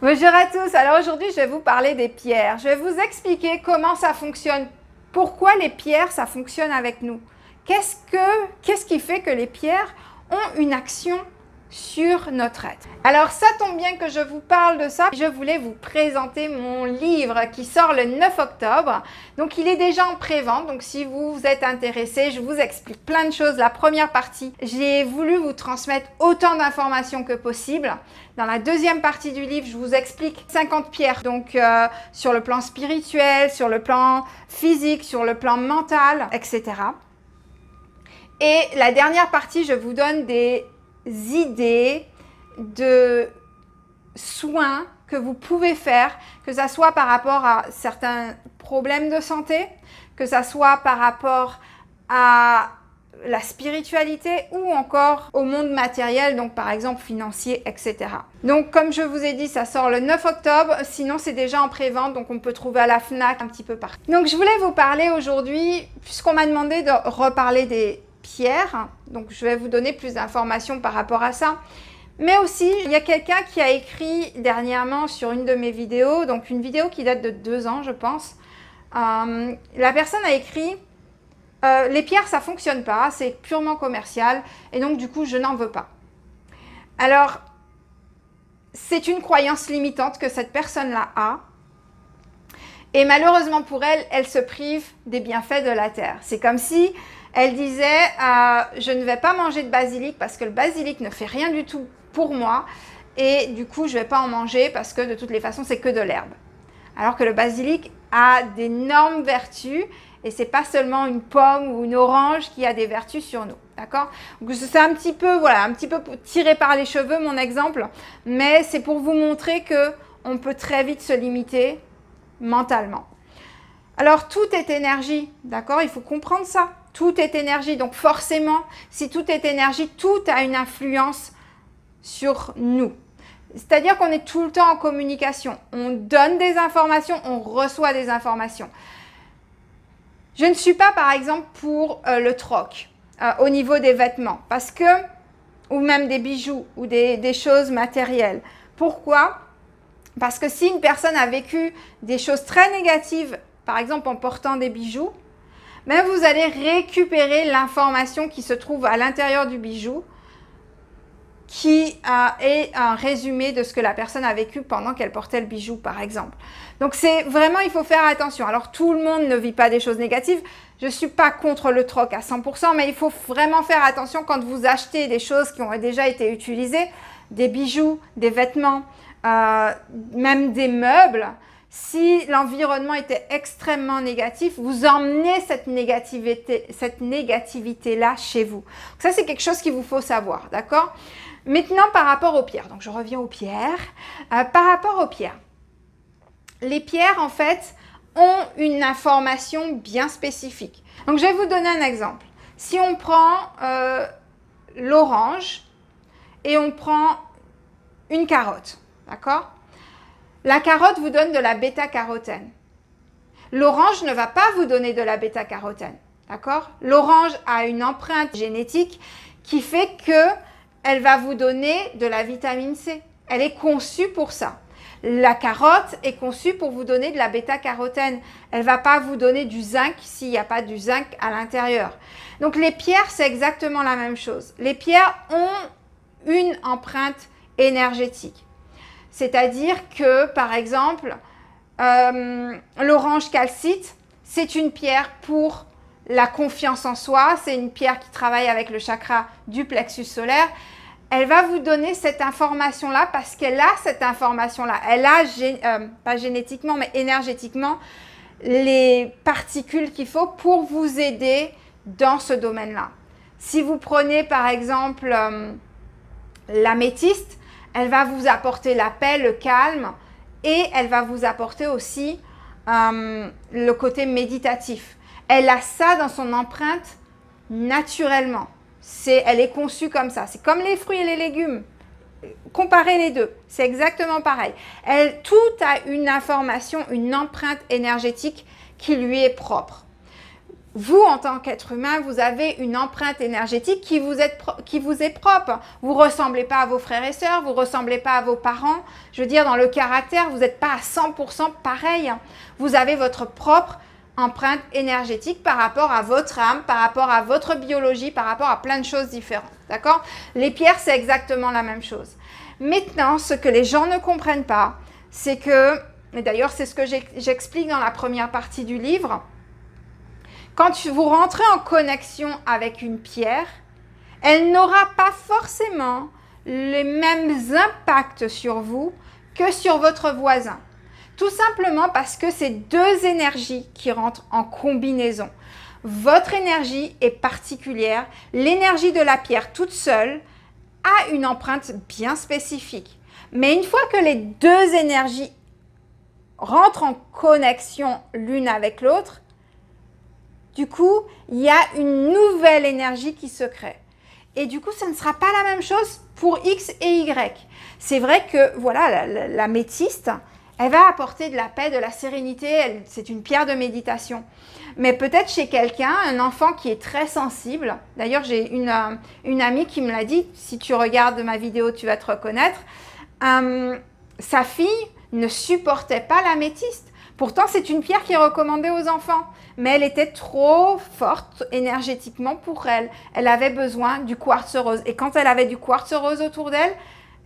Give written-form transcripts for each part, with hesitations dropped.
Bonjour à tous, alors aujourd'hui je vais vous parler des pierres. Je vais vous expliquer comment ça fonctionne, pourquoi les pierres ça fonctionne avec nous. Qu'est-ce qui fait que les pierres ont une action sur notre être. Alors ça tombe bien que je vous parle de ça. Je voulais vous présenter mon livre qui sort le 9 octobre. Donc il est déjà en pré-vente. Donc si vous êtes intéressé, je vous explique plein de choses. La première partie, j'ai voulu vous transmettre autant d'informations que possible. Dans la deuxième partie du livre, je vous explique 50 pierres. Donc sur le plan spirituel, sur le plan physique, sur le plan mental, etc. Et la dernière partie, je vous donne des idées de soins que vous pouvez faire, que ça soit par rapport à certains problèmes de santé, que ça soit par rapport à la spiritualité ou encore au monde matériel, donc par exemple financier, etc. Donc comme je vous ai dit, ça sort le 9 octobre, sinon c'est déjà en pré-vente, donc on peut trouver à la FNAC un petit peu partout. Donc je voulais vous parler aujourd'hui, puisqu'on m'a demandé de reparler des pierres, donc je vais vous donner plus d'informations par rapport à ça. Mais aussi, il y a quelqu'un qui a écrit dernièrement sur une de mes vidéos, donc une vidéo qui date de 2 ans je pense. La personne a écrit les pierres ça fonctionne pas, c'est purement commercial et donc du coup je n'en veux pas. Alors c'est une croyance limitante que cette personne-là a. Et malheureusement pour elle, elle se prive des bienfaits de la terre. C'est comme si elle disait je ne vais pas manger de basilic parce que le basilic ne fait rien du tout pour moi et du coup je ne vais pas en manger parce que de toutes les façons c'est que de l'herbe. Alors que le basilic a d'énormes vertus et c'est pas seulement une pomme ou une orange qui a des vertus sur nous. D'accord? Donc c'est un petit peu, voilà, un petit peu tiré par les cheveux mon exemple, mais c'est pour vous montrer que on peut très vite se limiter mentalement. Alors tout est énergie, d'accord? Il faut comprendre ça. Tout est énergie, donc forcément, si tout est énergie, tout a une influence sur nous. C'est-à-dire qu'on est tout le temps en communication. On donne des informations, on reçoit des informations. Je ne suis pas, par exemple, pour le troc au niveau des vêtements, parce que, ou même des bijoux, ou des choses matérielles. Pourquoi? Parce que si une personne a vécu des choses très négatives, par exemple en portant des bijoux, mais vous allez récupérer l'information qui se trouve à l'intérieur du bijou, qui est un résumé de ce que la personne a vécu pendant qu'elle portait le bijou, par exemple. Donc c'est vraiment, il faut faire attention. Alors tout le monde ne vit pas des choses négatives. Je ne suis pas contre le troc à 100%, mais il faut vraiment faire attention quand vous achetez des choses qui ont déjà été utilisées, des bijoux, des vêtements, même des meubles. Si l'environnement était extrêmement négatif, vous emmenez cette négativité-là chez vous. Donc ça, c'est quelque chose qu'il vous faut savoir, d'accord? Maintenant, par rapport aux pierres, donc je reviens aux pierres. Par rapport aux pierres, les pierres, en fait, ont une information bien spécifique. Donc, je vais vous donner un exemple. Si on prend l'orange et on prend une carotte, d'accord? La carotte vous donne de la bêta-carotène. L'orange ne va pas vous donner de la bêta-carotène, d'accord? L'orange a une empreinte génétique qui fait qu'elle va vous donner de la vitamine C. Elle est conçue pour ça. La carotte est conçue pour vous donner de la bêta-carotène. Elle ne va pas vous donner du zinc s'il n'y a pas du zinc à l'intérieur. Donc les pierres, c'est exactement la même chose. Les pierres ont une empreinte énergétique. C'est-à-dire que, par exemple, l'orange calcite, c'est une pierre pour la confiance en soi. C'est une pierre qui travaille avec le chakra du plexus solaire. Elle va vous donner cette information-là parce qu'elle a cette information-là. Elle a, pas génétiquement, mais énergétiquement, les particules qu'il faut pour vous aider dans ce domaine-là. Si vous prenez, par exemple, l'améthyste, elle va vous apporter la paix, le calme et elle va vous apporter aussi le côté méditatif. Elle a ça dans son empreinte naturellement. Elle est conçue comme ça. C'est comme les fruits et les légumes. Comparez les deux. C'est exactement pareil. Tout a une information, une empreinte énergétique qui lui est propre. vous, en tant qu'être humain, vous avez une empreinte énergétique qui vous est propre. Vous ne ressemblez pas à vos frères et sœurs, vous ne ressemblez pas à vos parents. Je veux dire, dans le caractère, vous n'êtes pas à 100% pareil. Vous avez votre propre empreinte énergétique par rapport à votre âme, par rapport à votre biologie, par rapport à plein de choses différentes. D'accord? Les pierres, c'est exactement la même chose. Maintenant, ce que les gens ne comprennent pas, c'est que, et d'ailleurs, c'est ce que j'explique dans la première partie du livre, quand vous rentrez en connexion avec une pierre, elle n'aura pas forcément les mêmes impacts sur vous que sur votre voisin. Tout simplement parce que c'est deux énergies qui rentrent en combinaison. Votre énergie est particulière. L'énergie de la pierre toute seule a une empreinte bien spécifique. Mais une fois que les deux énergies rentrent en connexion l'une avec l'autre, du coup, il y a une nouvelle énergie qui se crée. Et du coup, ça ne sera pas la même chose pour X et Y. C'est vrai que, voilà, la métiste, elle va apporter de la paix, de la sérénité. C'est une pierre de méditation. Mais peut-être chez quelqu'un, un enfant qui est très sensible. D'ailleurs, j'ai une amie qui me l'a dit. Si tu regardes ma vidéo, tu vas te reconnaître. Sa fille ne supportait pas la métiste. Pourtant, c'est une pierre qui est recommandée aux enfants. Mais elle était trop forte énergétiquement pour elle. Elle avait besoin du quartz rose. Et quand elle avait du quartz rose autour d'elle,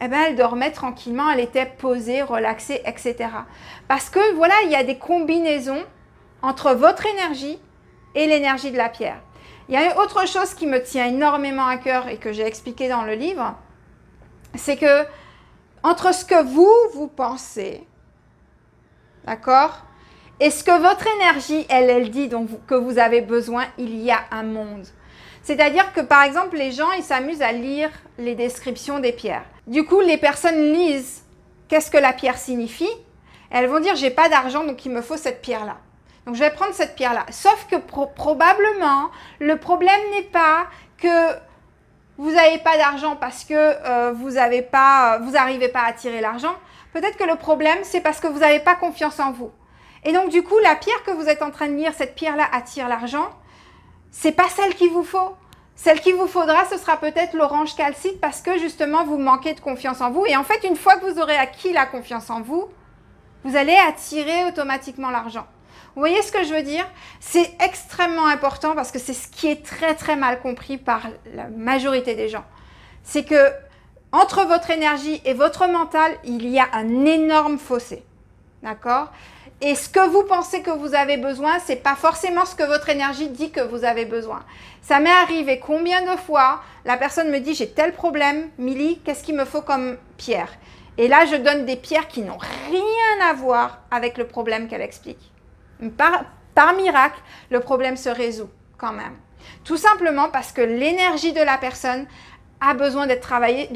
eh ben, elle dormait tranquillement, elle était posée, relaxée, etc. Parce que voilà, il y a des combinaisons entre votre énergie et l'énergie de la pierre. Il y a autre chose qui me tient énormément à cœur et que j'ai expliqué dans le livre, c'est que entre ce que vous pensez, d'accord, et ce que votre énergie, elle dit donc, que vous avez besoin, il y a un monde. C'est-à-dire que, par exemple, les gens, ils s'amusent à lire les descriptions des pierres. Du coup, les personnes lisent qu'est-ce que la pierre signifie. Elles vont dire, j'ai pas d'argent, donc il me faut cette pierre-là. Donc, je vais prendre cette pierre-là. Sauf que probablement, le problème n'est pas que vous n'avez pas d'argent parce que vous n'arrivez pas à attirer l'argent. Peut-être que le problème, c'est parce que vous n'avez pas confiance en vous. Et donc, du coup, la pierre que vous êtes en train de lire, cette pierre-là attire l'argent, c'est pas celle qu'il vous faut. Celle qu'il vous faudra, ce sera peut-être l'orange calcite parce que, justement, vous manquez de confiance en vous. Et en fait, une fois que vous aurez acquis la confiance en vous, vous allez attirer automatiquement l'argent. Vous voyez ce que je veux dire? C'est extrêmement important parce que c'est ce qui est très, très mal compris par la majorité des gens. C'est que, entre votre énergie et votre mental, il y a un énorme fossé. D'accord? Et ce que vous pensez que vous avez besoin, ce n'est pas forcément ce que votre énergie dit que vous avez besoin. Ça m'est arrivé combien de fois, la personne me dit, j'ai tel problème, Milly, qu'est-ce qu'il me faut comme pierre? Et là, je donne des pierres qui n'ont rien à voir avec le problème qu'elle explique. Par miracle, le problème se résout quand même. Tout simplement parce que l'énergie de la personne a besoin de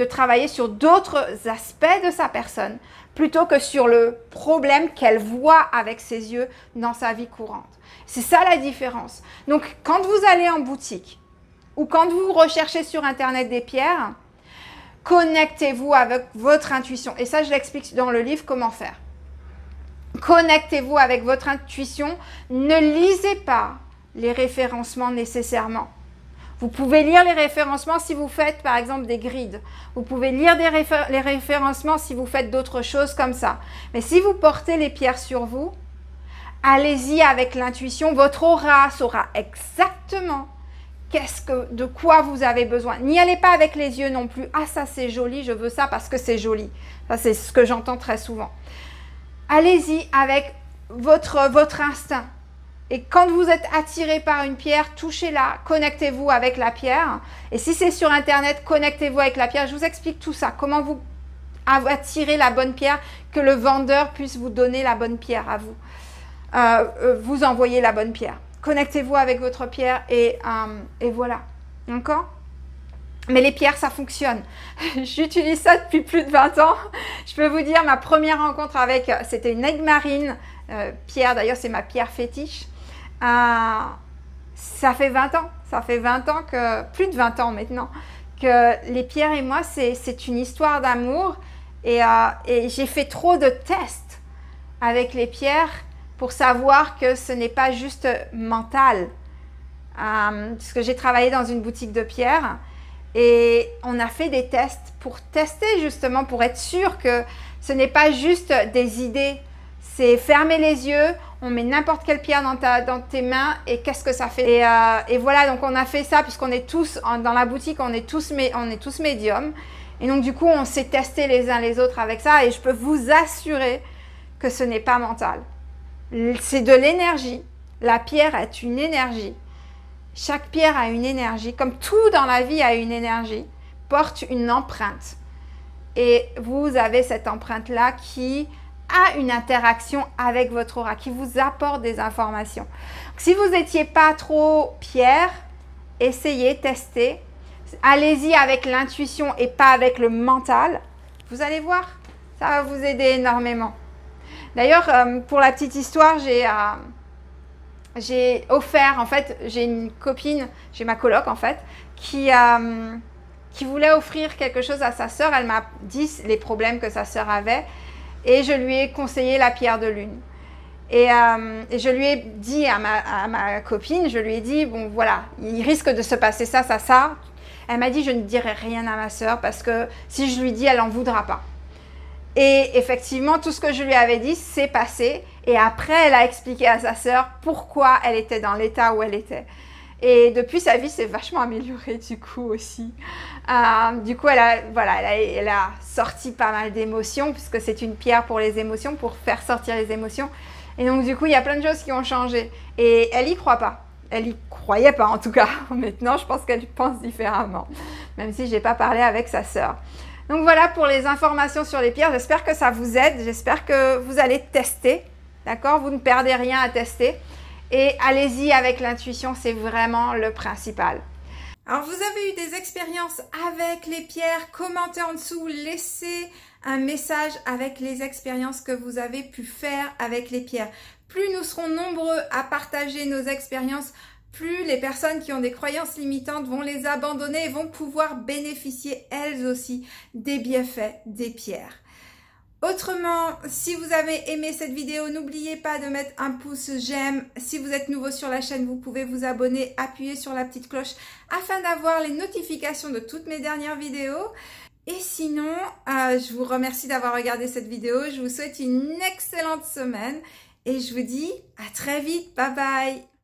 travailler sur d'autres aspects de sa personne plutôt que sur le problème qu'elle voit avec ses yeux dans sa vie courante. C'est ça la différence. Donc, quand vous allez en boutique ou quand vous recherchez sur Internet des pierres, connectez-vous avec votre intuition. Et ça, je l'explique dans le livre comment faire. Connectez-vous avec votre intuition. Ne lisez pas les référencements nécessairement. Vous pouvez lire les référencements si vous faites, par exemple, des grids. Vous pouvez lire les référencements si vous faites d'autres choses comme ça. Mais si vous portez les pierres sur vous, allez-y avec l'intuition. Votre aura saura exactement de quoi vous avez besoin. N'y allez pas avec les yeux non plus. Ah, ça c'est joli, je veux ça parce que c'est joli. Ça, c'est ce que j'entends très souvent. Allez-y avec votre instinct. Et quand vous êtes attiré par une pierre, touchez-la, connectez-vous avec la pierre. Et si c'est sur Internet, connectez-vous avec la pierre. Je vous explique tout ça, comment vous attirer la bonne pierre, que le vendeur puisse vous donner la bonne pierre à vous. Vous envoyer la bonne pierre. Connectez-vous avec votre pierre et voilà. D'accord ? Mais les pierres, ça fonctionne. J'utilise ça depuis plus de 20 ans. Je peux vous dire, ma première rencontre avec, c'était une aigle marine. Pierre, d'ailleurs, c'est ma pierre fétiche. Ça fait 20 ans. Ça fait 20 ans que, plus de 20 ans maintenant, que les pierres et moi, c'est une histoire d'amour. Et j'ai fait trop de tests avec les pierres pour savoir que ce n'est pas juste mental. parce que j'ai travaillé dans une boutique de pierres et on a fait des tests pour tester justement, pour être sûr que ce n'est pas juste des idées, c'est fermer les yeux, on met n'importe quelle pierre dans tes mains et qu'est-ce que ça fait. Et voilà, donc on a fait ça puisqu'on est tous, dans la boutique, on est tous médiums. Et donc du coup, on s'est testé les uns les autres avec ça et je peux vous assurer que ce n'est pas mental. C'est de l'énergie. La pierre est une énergie. Chaque pierre a une énergie, comme tout dans la vie a une énergie, porte une empreinte. Et vous avez cette empreinte-là qui a une interaction avec votre aura, qui vous apporte des informations. Donc, si vous n'étiez pas trop pierre, essayez, testez. Allez-y avec l'intuition et pas avec le mental. Vous allez voir, ça va vous aider énormément. D'ailleurs, pour la petite histoire, j'ai offert, en fait, j'ai une copine, j'ai ma coloc en fait, qui voulait offrir quelque chose à sa sœur. Elle m'a dit les problèmes que sa sœur avait et je lui ai conseillé la pierre de lune. Et je lui ai dit à ma copine, je lui ai dit, bon voilà, il risque de se passer ça, ça, ça. Elle m'a dit, je ne dirai rien à ma sœur parce que si je lui dis, elle n'en voudra pas. Et effectivement, tout ce que je lui avais dit s'est passé. Et après, elle a expliqué à sa sœur pourquoi elle était dans l'état où elle était. Et depuis, sa vie s'est vachement améliorée du coup aussi. Du coup, elle a sorti pas mal d'émotions puisque c'est une pierre pour les émotions, pour faire sortir les émotions. Et donc, du coup, il y a plein de choses qui ont changé. Et elle n'y croit pas. Elle n'y croyait pas en tout cas. Maintenant, je pense qu'elle pense différemment. Même si je n'ai pas parlé avec sa sœur. Donc voilà pour les informations sur les pierres. J'espère que ça vous aide. J'espère que vous allez tester. D'accord? Vous ne perdez rien à tester. Et allez-y avec l'intuition, c'est vraiment le principal. Alors, vous avez eu des expériences avec les pierres? Commentez en dessous, laissez un message avec les expériences que vous avez pu faire avec les pierres. Plus nous serons nombreux à partager nos expériences, plus les personnes qui ont des croyances limitantes vont les abandonner et vont pouvoir bénéficier elles aussi des bienfaits des pierres. Autrement, si vous avez aimé cette vidéo, n'oubliez pas de mettre un pouce j'aime. Si vous êtes nouveau sur la chaîne, vous pouvez vous abonner, appuyer sur la petite cloche afin d'avoir les notifications de toutes mes dernières vidéos. Et sinon, je vous remercie d'avoir regardé cette vidéo. Je vous souhaite une excellente semaine et je vous dis à très vite. Bye bye!